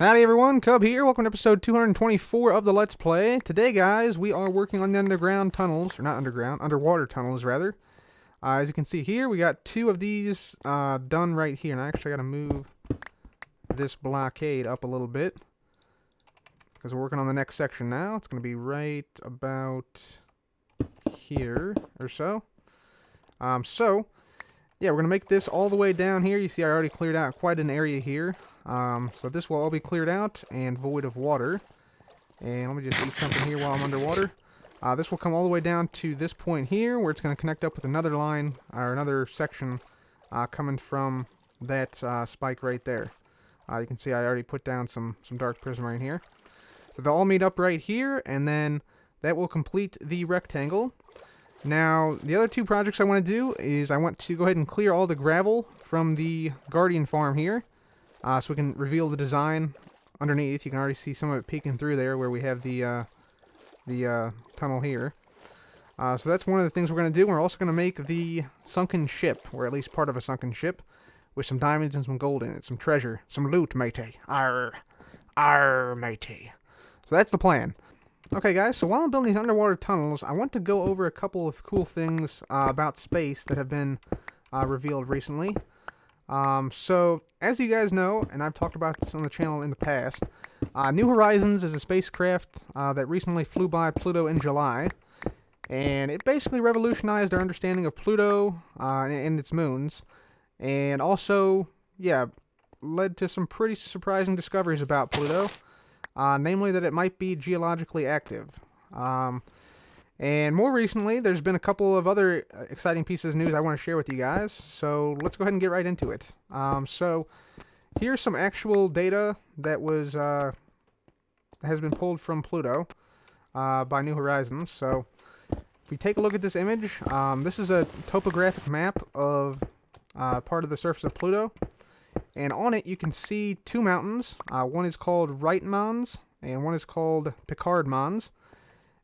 Howdy everyone, Cub here. Welcome to episode 224 of the Let's Play. Today, guys, we are working on the underground tunnels, or not underground, underwater tunnels, rather. As you can see here, we got two of these done right here. And I actually got to move this blockade up a little bit, because we're working on the next section now. It's going to be right about here, or so. Yeah, we're going to make this all the way down here. You see I already cleared out quite an area here. So this will all be cleared out and void of water. And let me just eat something here while I'm underwater. This will come all the way down to this point here, where it's going to connect up with another line, or another section coming from that spike right there. You can see I already put down some dark prism right here. So they'll all meet up right here, and then that will complete the rectangle. Now, the other two projects I want to do is I want to go ahead and clear all the gravel from the Guardian farm here, so we can reveal the design underneath. You can already see some of it peeking through there where we have the tunnel here. So that's one of the things we're going to do. We're also going to make the sunken ship, or at least part of a sunken ship, with some diamonds and some gold in it, some treasure, some loot, matey. Arr, arr, matey. So that's the plan. Okay, guys, so while I'm building these underwater tunnels, I want to go over a couple of cool things about space that have been revealed recently. So, as you guys know, and I've talked about this on the channel in the past, New Horizons is a spacecraft that recently flew by Pluto in July, and it basically revolutionized our understanding of Pluto and its moons, and also, yeah, led to some pretty surprising discoveries about Pluto. Namely that it might be geologically active. And more recently, there's been a couple of other exciting pieces of news I want to share with you guys, so let's go ahead and get right into it. So here's some actual data that has been pulled from Pluto by New Horizons. So if we take a look at this image, this is a topographic map of part of the surface of Pluto. And on it, you can see two mountains. One is called Wright Mons, and one is called Picard Mons.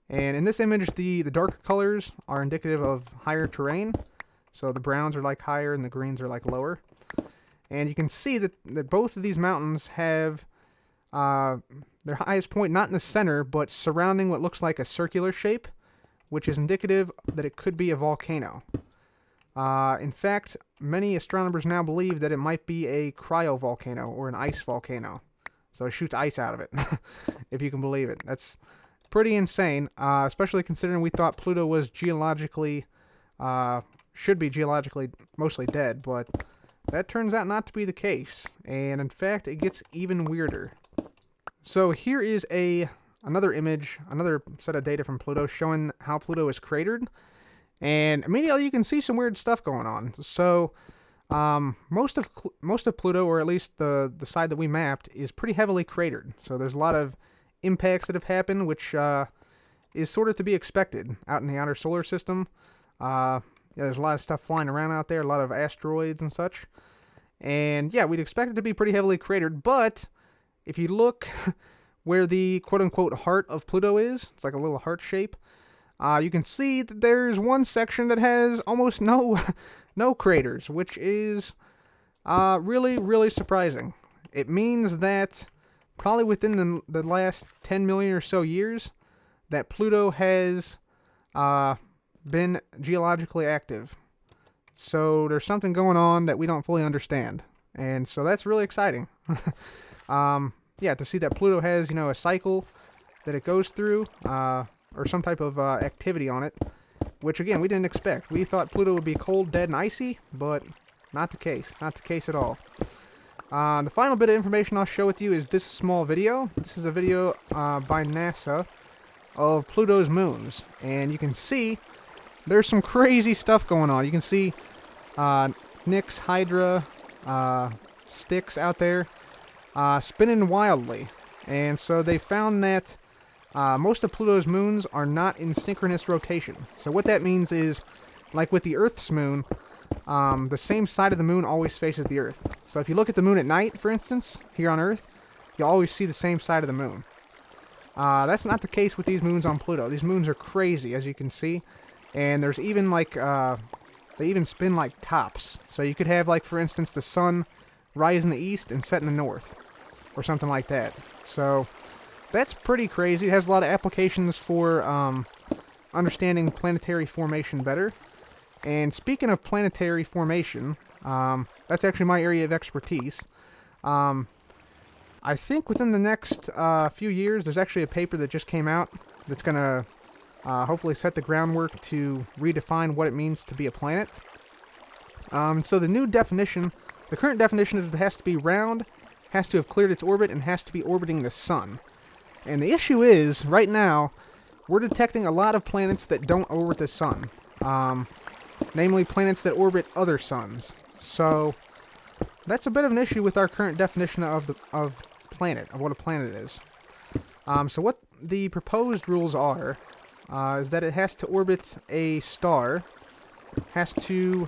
And in this image, the darker colors are indicative of higher terrain. So the browns are like higher, and the greens are like lower. And you can see that both of these mountains have their highest point not in the center, but surrounding what looks like a circular shape, which is indicative that it could be a volcano. In fact, many astronomers now believe that it might be a cryovolcano or an ice volcano. So it shoots ice out of it, if you can believe it. That's pretty insane, especially considering we thought Pluto was geologically, should be geologically mostly dead, but that turns out not to be the case. And in fact, it gets even weirder. So here is another image, another set of data from Pluto showing how Pluto is cratered. And immediately you can see some weird stuff going on. So most of Pluto, or at least the side that we mapped, is pretty heavily cratered. So there's a lot of impacts that have happened, which is sort of to be expected out in the outer solar system. Yeah, there's a lot of stuff flying around out there, a lot of asteroids and such. And yeah, we'd expect it to be pretty heavily cratered. But if you look where the quote-unquote heart of Pluto is, it's like a little heart shape. You can see that there's one section that has almost no craters, which is really, really surprising. It means that probably within the last 10 million or so years, that Pluto has been geologically active. So there's something going on that we don't fully understand. And so that's really exciting. Yeah, to see that Pluto has, a cycle that it goes through, or some type of activity on it, which again we didn't expect. We thought Pluto would be cold, dead, and icy, but not the case. Not the case at all. The final bit of information I'll share with you is this small video. This is a video by NASA of Pluto's moons, and you can see there's some crazy stuff going on. You can see Nix, Hydra, Styx out there spinning wildly, and so they found that most of Pluto's moons are not in synchronous rotation. So what that means is, like with the Earth's moon, the same side of the moon always faces the Earth. So if you look at the moon at night, for instance, here on Earth, you'll always see the same side of the moon. That's not the case with these moons on Pluto. These moons are crazy, as you can see. And there's even like, they even spin like tops. So you could have, like, for instance, the sun rise in the east and set in the north. or something like that. So that's pretty crazy. It has a lot of applications for understanding planetary formation better. And speaking of planetary formation, that's actually my area of expertise. I think within the next few years, there's actually a paper that just came out that's going to hopefully set the groundwork to redefine what it means to be a planet. So the new definition, the current definition is it has to be round, has to have cleared its orbit, and has to be orbiting the sun. And the issue is, right now, we're detecting a lot of planets that don't orbit the sun. Namely, planets that orbit other suns. So that's a bit of an issue with our current definition of planet, of what a planet is. So what the proposed rules are is that it has to orbit a star, has to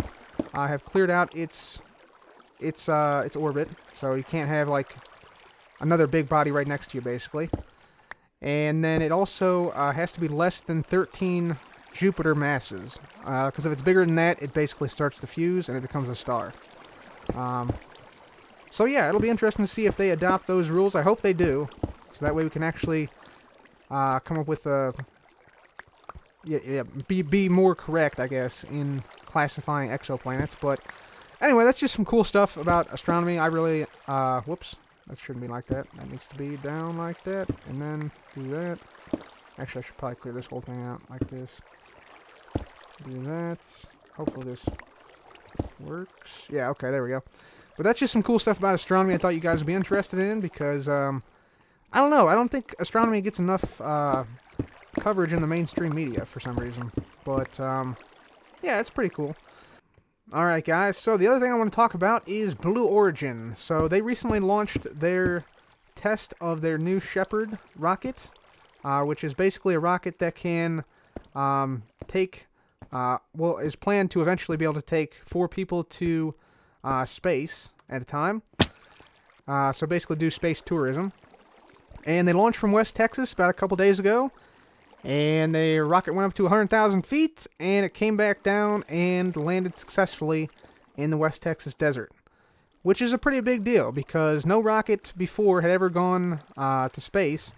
have cleared out its orbit, so you can't have like another big body right next to you, basically. And then it also has to be less than 13 Jupiter masses, because if it's bigger than that, it basically starts to fuse and it becomes a star. So yeah, it'll be interesting to see if they adopt those rules. I hope they do, so that way we can actually come up with a be more correct, I guess, in classifying exoplanets. But anyway, that's just some cool stuff about astronomy. I really whoops, that shouldn't be like that. That needs to be down like that, and then do that. Actually, I should probably clear this whole thing out like this. Do that. Hopefully this works. Yeah, okay, there we go. But that's just some cool stuff about astronomy I thought you guys would be interested in, because, I don't know, I don't think astronomy gets enough coverage in the mainstream media for some reason. But, yeah, it's pretty cool. Alright, guys, so the other thing I want to talk about is Blue Origin. So they recently launched their test of their new Shepard rocket, which is basically a rocket that can take, well, is planned to eventually be able to take 4 people to space at a time. So basically do space tourism. And they launched from West Texas about a couple days ago. And the rocket went up to 100,000 feet, and it came back down and landed successfully in the West Texas desert. Which is a pretty big deal, because no rocket before had ever gone to space,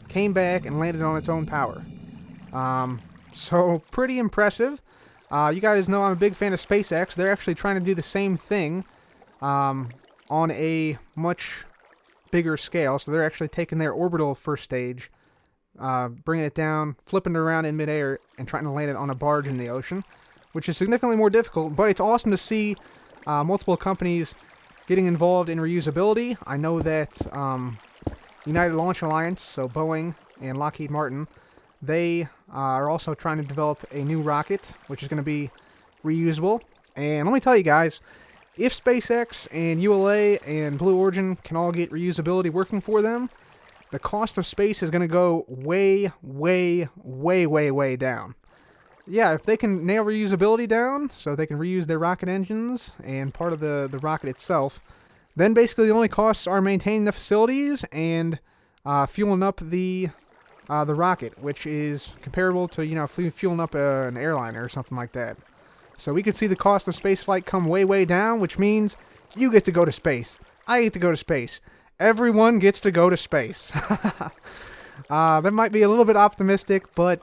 came back and landed on its own power. So pretty impressive. You guys know I'm a big fan of SpaceX. They're actually trying to do the same thing on a much bigger scale. So they're actually taking their orbital first stage, bringing it down, flipping it around in midair, and trying to land it on a barge in the ocean, which is significantly more difficult. But it's awesome to see multiple companies getting involved in reusability. I know that United Launch Alliance, so Boeing and Lockheed Martin, they are also trying to develop a new rocket, which is going to be reusable. And let me tell you guys, if SpaceX and ULA and Blue Origin can all get reusability working for them, the cost of space is going to go way, way, way, way, way down. Yeah, if they can nail reusability down, so they can reuse their rocket engines and part of the rocket itself, then basically the only costs are maintaining the facilities and fueling up the rocket, which is comparable to, you know, fueling up an airliner or something like that. So we could see the cost of spaceflight come way, way down, which means you get to go to space. I get to go to space. Everyone gets to go to space. That might be a little bit optimistic, but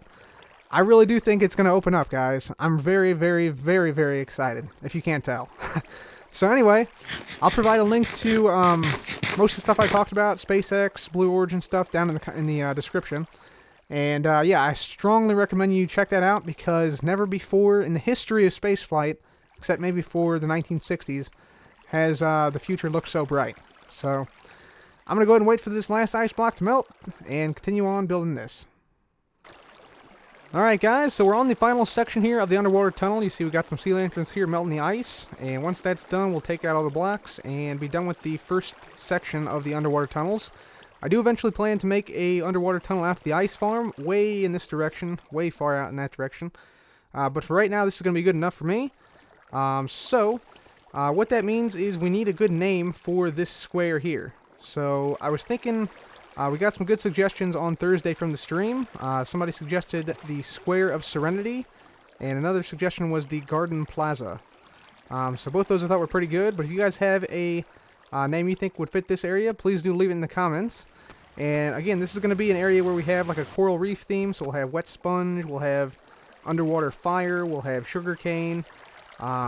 I really do think it's going to open up, guys. I'm very, very, very, very excited, if you can't tell. So anyway, I'll provide a link to most of the stuff I talked about, SpaceX, Blue Origin stuff, down in the description. And yeah, I strongly recommend you check that out, because never before in the history of spaceflight, except maybe for the 1960s, has the future looked so bright. So I'm going to go ahead and wait for this last ice block to melt and continue on building this. Alright guys, so we're on the final section here of the underwater tunnel. You see we got some sea lanterns here melting the ice, and once that's done we'll take out all the blocks and be done with the first section of the underwater tunnels. I do eventually plan to make a underwater tunnel out to the ice farm, way in this direction, way far out in that direction. But for right now this is going to be good enough for me. What that means is we need a good name for this square here. So I was thinking, we got some good suggestions on Thursday from the stream. Somebody suggested the Square of Serenity, and another suggestion was the Garden Plaza. So both those I thought were pretty good, but if you guys have a name you think would fit this area, please do leave it in the comments. And again, this is going to be an area where we have like a coral reef theme, so we'll have wet sponge, we'll have underwater fire, we'll have sugarcane,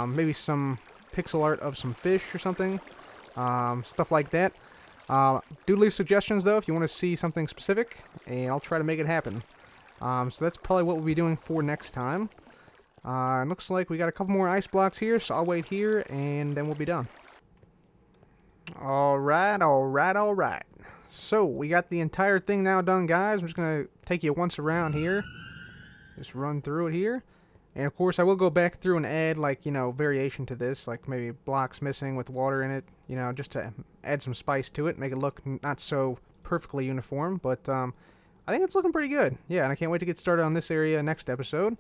maybe some pixel art of some fish or something, stuff like that. Do leave suggestions though if you want to see something specific, and I'll try to make it happen. So that's probably what we'll be doing for next time. It looks like we got a couple more ice blocks here, so I'll wait here, and then we'll be done. Alright. So, we got the entire thing now done, guys. I'm just going to take you once around here. Just run through it here. And, of course, I will go back through and add, like, you know, variation to this. Like, maybe blocks missing with water in it. You know, just to add some spice to it. Make it look not so perfectly uniform. But, I think it's looking pretty good. Yeah, and I can't wait to get started on this area next episode.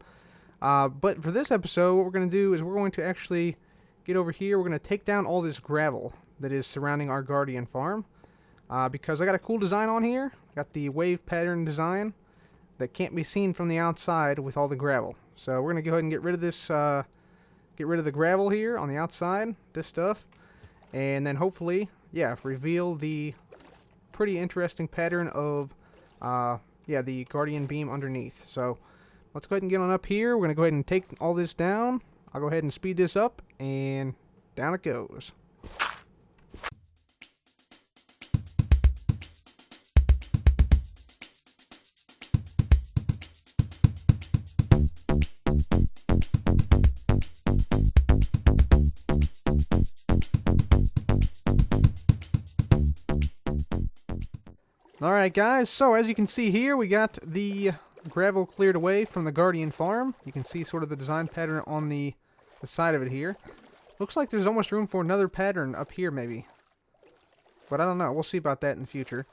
But for this episode, what we're going to do is we're going to actually get over here. We're going to take down all this gravel that is surrounding our Guardian farm. Because I got a cool design on here. Got the wave pattern design that can't be seen from the outside with all the gravel. So we're going to go ahead and get rid of this, get rid of the gravel here on the outside, this stuff. And then hopefully, yeah, reveal the pretty interesting pattern of, yeah, the Guardian beam underneath. So let's go ahead and get on up here. We're going to go ahead and take all this down. I'll go ahead and speed this up, and down it goes. Alright guys, so as you can see here, we got the gravel cleared away from the Guardian farm. You can see sort of the design pattern on the side of it here. Looks like there's almost room for another pattern up here maybe. But I don't know, we'll see about that in the future.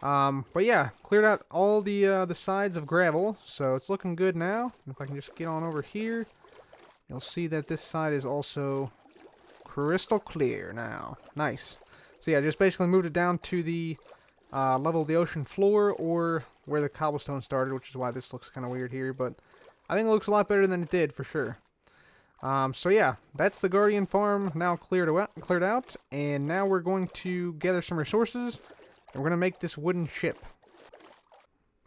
But yeah, cleared out all the sides of gravel, so it's looking good now. If I can just get on over here, you'll see that this side is also crystal clear now. Nice. So yeah, just basically moved it down to the level of the ocean floor, or where the cobblestone started, which is why this looks kind of weird here, but I think it looks a lot better than it did, for sure. So yeah, that's the Guardian farm now cleared out, and now we're going to gather some resources, and we're going to make this wooden ship.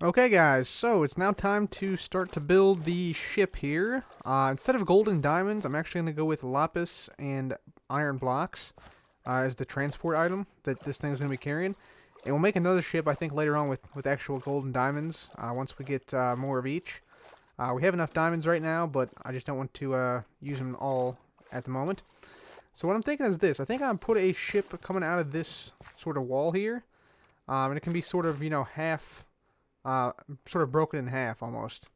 Okay guys, so it's now time to start to build the ship here. Instead of gold and diamonds, I'm actually going to go with lapis and iron blocks as the transport item that this thing is going to be carrying. And we'll make another ship, I think, later on with actual gold and diamonds, once we get more of each. We have enough diamonds right now, but I just don't want to use them all at the moment. So what I'm thinking is this. I think I'm put a ship coming out of this sort of wall here. And it can be sort of, you know, half, sort of broken in half almost.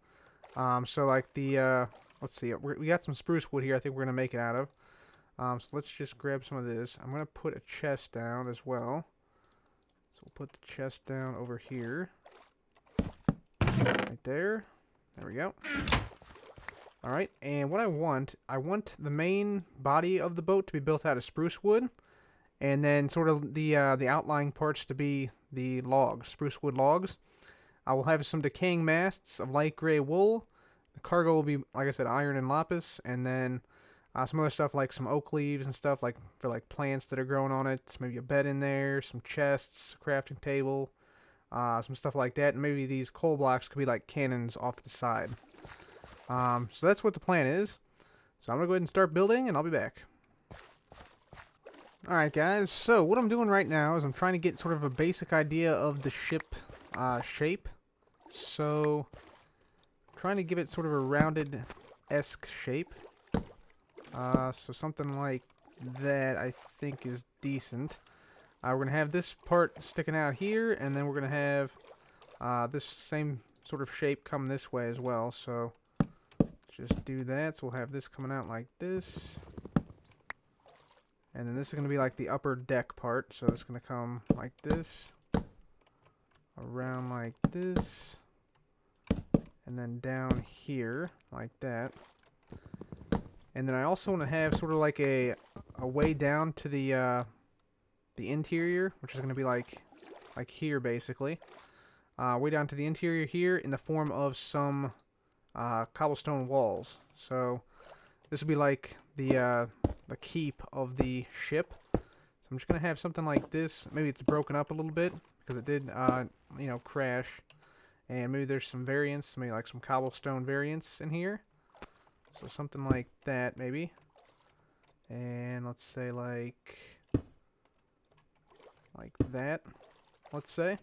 So like the, let's see, we got some spruce wood here I think we're going to make it out of. So let's just grab some of this. I'm going to put a chest down as well. So we'll put the chest down over here. Right there. There we go. Alright, and what I want the main body of the boat to be built out of spruce wood. And then sort of the outlying parts to be the logs, spruce wood logs. I will have some decaying masts of light gray wool. The cargo will be, like I said, iron and lapis. And then some other stuff like some oak leaves and stuff like for like plants that are growing on it. Maybe a bed in there, some chests, a crafting table, some stuff like that. And maybe these coal blocks could be like cannons off the side. So that's what the plan is. So I'm going to go ahead and start building, and I'll be back. Alright guys, so what I'm doing right now is I'm trying to get sort of a basic idea of the ship shape. So I'm trying to give it sort of a rounded-esque shape. So something like that I think is decent. We're going to have this part sticking out here, and then we're going to have this same sort of shape come this way as well. So just do that. So we'll have this coming out like this. And then this is going to be like the upper deck part. So it's going to come like this, around like this, and then down here like that. And then I also want to have sort of like a way down to the interior, which is going to be like here basically. Way down to the interior here in the form of some cobblestone walls. So this would be like the keep of the ship. So I'm just going to have something like this. Maybe it's broken up a little bit because it did, you know, crash. And maybe there's some variants, maybe like some cobblestone variants in here. So something like that, maybe. And let's say like that, let's say.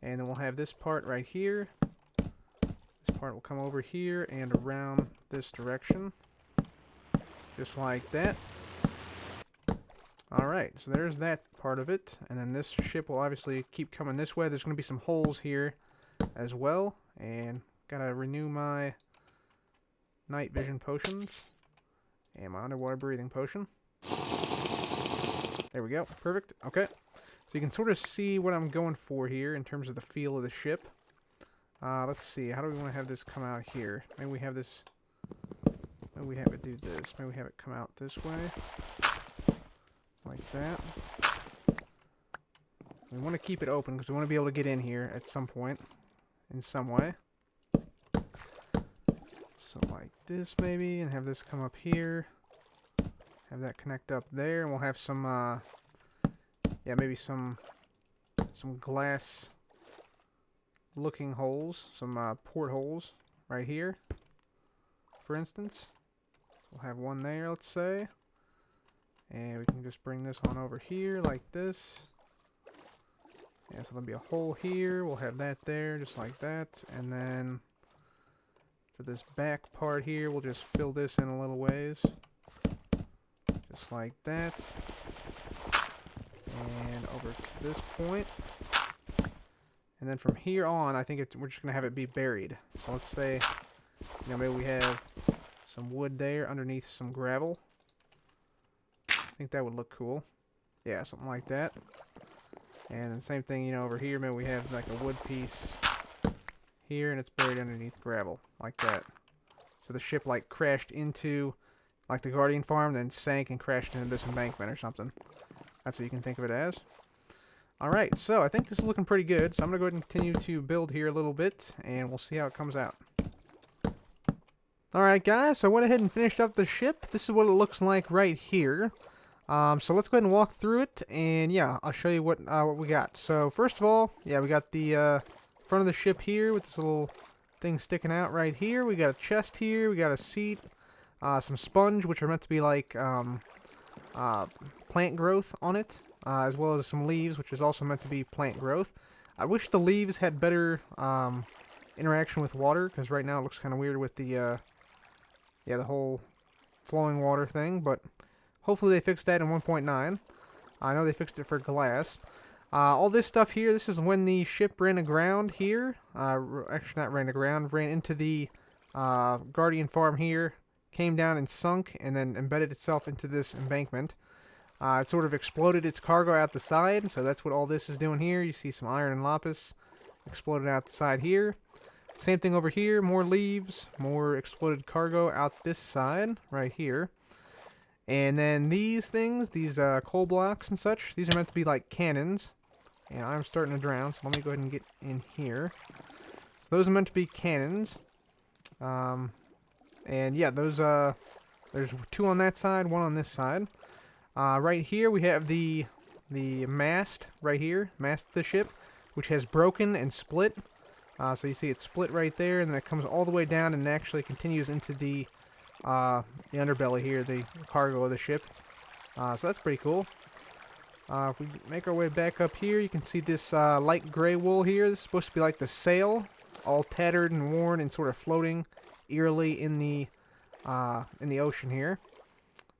And then we'll have this part right here. This part will come over here and around this direction. Just like that. Alright, so there's that part of it. And then this ship will obviously keep coming this way. There's going to be some holes here as well. And gotta renew my night vision potions. And my underwater breathing potion. There we go. Perfect. Okay. So you can sort of see what I'm going for here in terms of the feel of the ship. Let's see. How do we want to have this come out here? Maybe we have this... Maybe we have it do this. Maybe we have it come out this way. Like that. We want to keep it open because we want to be able to get in here at some point. In some way. So like this maybe. And have this come up here. Have that connect up there. And we'll have some... yeah, maybe some glass looking holes, some portholes right here, for instance. We'll have one there, let's say. And we can just bring this on over here like this. Yeah, so there'll be a hole here. We'll have that there, just like that. And then for this back part here, we'll just fill this in a little ways. Just like that. And over to this point. And then from here on, I think we're just going to have it be buried. So let's say, you know, maybe we have some wood there underneath some gravel. I think that would look cool. Yeah, something like that. And then same thing, you know, over here, maybe we have like a wood piece here, and it's buried underneath gravel, like that. So the ship like crashed into like the Guardian farm, then sank and crashed into this embankment or something. That's what you can think of it as. Alright, so I think this is looking pretty good. So I'm going to go ahead and continue to build here a little bit, and we'll see how it comes out. Alright guys, so I went ahead and finished up the ship. This is what it looks like right here. So let's go ahead and walk through it, and yeah, I'll show you what we got. So first of all, yeah, we got the front of the ship here with this little thing sticking out right here. We got a chest here, we got a seat, some sponge, which are meant to be like plant growth on it, as well as some leaves, which is also meant to be plant growth. I wish the leaves had better interaction with water, because right now it looks kind of weird with the the whole flowing water thing, but hopefully they fixed that in 1.9. I know they fixed it for glass. All this stuff here, this is when the ship ran aground here. Actually, not ran aground, ran into the Guardian farm here, came down and sunk, and then embedded itself into this embankment. It sort of exploded its cargo out the side, so that's what all this is doing here. You see some iron and lapis exploded out the side here. Same thing over here, more leaves, more exploded cargo out this side, right here. And then these things, these coal blocks and such, these are meant to be like cannons. And I'm starting to drown, so let me go ahead and get in here. So those are meant to be cannons. And yeah, those, there's two on that side, one on this side. Right here we have the mast right here, mast of the ship, which has broken and split. So you see it split right there, and then it comes all the way down and actually continues into the underbelly here, the cargo of the ship. So that's pretty cool. If we make our way back up here, you can see this light gray wool here. This is supposed to be like the sail, all tattered and worn and sort of floating eerily in the ocean here.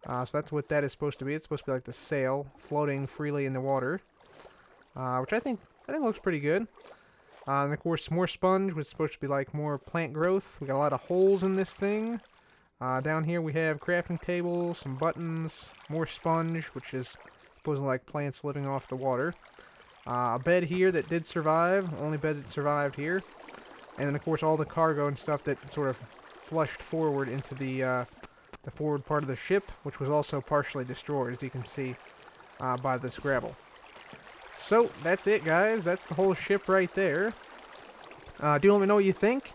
So that's what that is supposed to be. It's supposed to be like the sail floating freely in the water, which I think looks pretty good. And of course, more sponge, which is supposed to be like more plant growth. We got a lot of holes in this thing. Down here we have crafting table, some buttons, more sponge, which is supposedly like plants living off the water. A bed here that did survive, only bed that survived here. And then of course all the cargo and stuff that sort of flushed forward into the forward part of the ship, which was also partially destroyed, as you can see by this gravel. So that's it, guys. That's the whole ship right there. Do let me know what you think.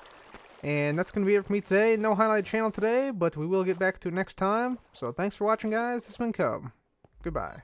And that's going to be it for me today. No highlight channel today, but we will get back to it next time. So thanks for watching, guys. This has been Cub. Goodbye.